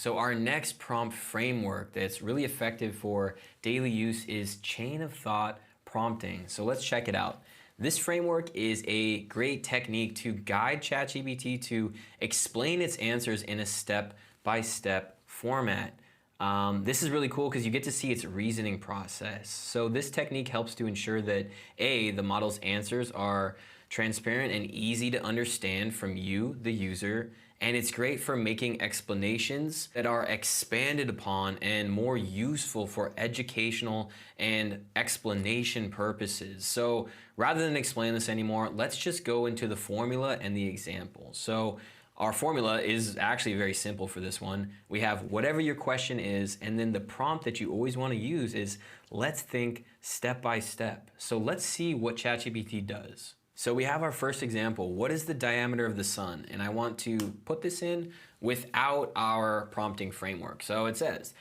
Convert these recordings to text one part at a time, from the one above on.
So our next prompt framework that's really effective for daily use is chain of thought prompting. So let's check it out. This framework is a great technique to guide ChatGPT to explain its answers in a step-by-step format. This is really cool because you get to see its reasoning process. So this technique helps to ensure that A, the model's answers are transparent and easy to understand from you, the user, and it's great for making explanations that are expanded upon and more useful for educational and explanation purposes. So rather than explain this anymore, let's just go into the formula and the example. So our formula is actually very simple for this one. We have whatever your question is, and then the prompt that you always want to use is let's think step by step. So let's see what ChatGPT does. So we have our first example. What is the diameter of the sun? And I want to put this in without our prompting framework. So it says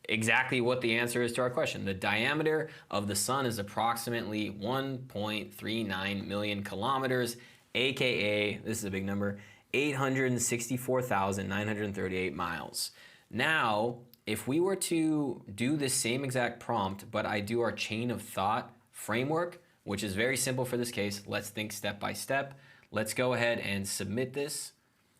exactly what the answer is to our question. The diameter of the sun is approximately 1.39 million kilometers, AKA, this is a big number, 864,938 miles. Now, if we were to do this same exact prompt, but I do our chain of thought framework, which is very simple for this case, let's think step by step. Let's go ahead and submit this.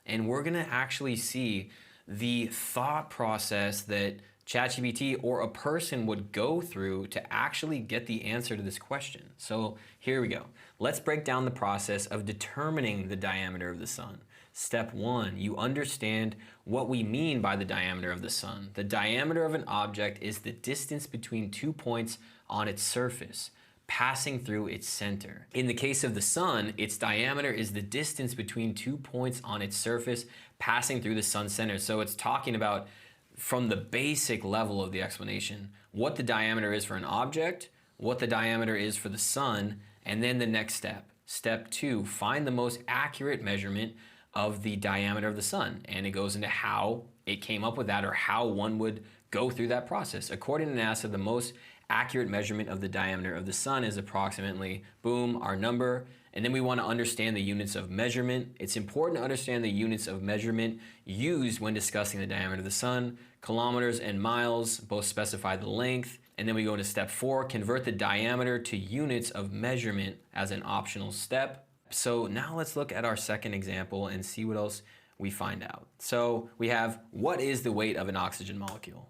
And we're gonna actually see the thought process that ChatGPT or a person would go through to actually get the answer to this question. So here we go. Let's break down the process of determining the diameter of the sun. Step one, you understand what we mean by the diameter of the sun. The diameter of an object is the distance between 2 points on its surface, passing through its center. In the case of the sun, its diameter is the distance between 2 points on its surface, passing through the sun's center. So it's talking about, from the basic level of the explanation, what the diameter is for an object, what the diameter is for the sun, and then the next step. Step two, find the most accurate measurement of the diameter of the sun. And it goes into how it came up with that, or how one would go through that process. According to NASA, the most accurate measurement of the diameter of the sun is approximately, boom, our number. And then we want to understand the units of measurement. It's important to understand the units of measurement used when discussing the diameter of the sun. Kilometers and miles both specify the length. And then we go into step four, convert the diameter to units of measurement as an optional step. So now let's look at our second example and see what else we find out. So we have, what is the weight of an oxygen molecule?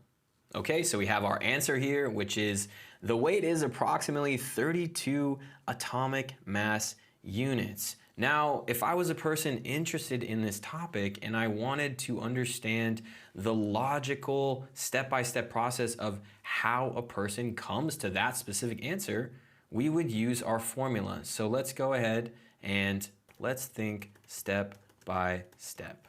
Okay, so we have our answer here, which is the weight is approximately 32 atomic mass units. Now, if I was a person interested in this topic and I wanted to understand the logical step-by-step process of how a person comes to that specific answer, we would use our formula. So let's go ahead and let's think step by step.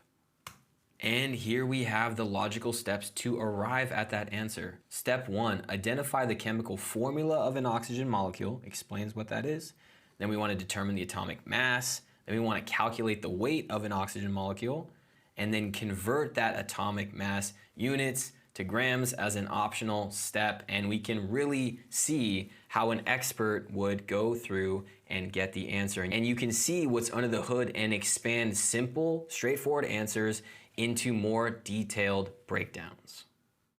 And here we have the logical steps to arrive at that answer. Step one, identify the chemical formula of an oxygen molecule, explains what that is. Then we want to determine the atomic mass. Then we want to calculate the weight of an oxygen molecule, and then convert that atomic mass units to grams as an optional step. And we can really see how an expert would go through and get the answer. And you can see what's under the hood and expand simple, straightforward answers into more detailed breakdowns.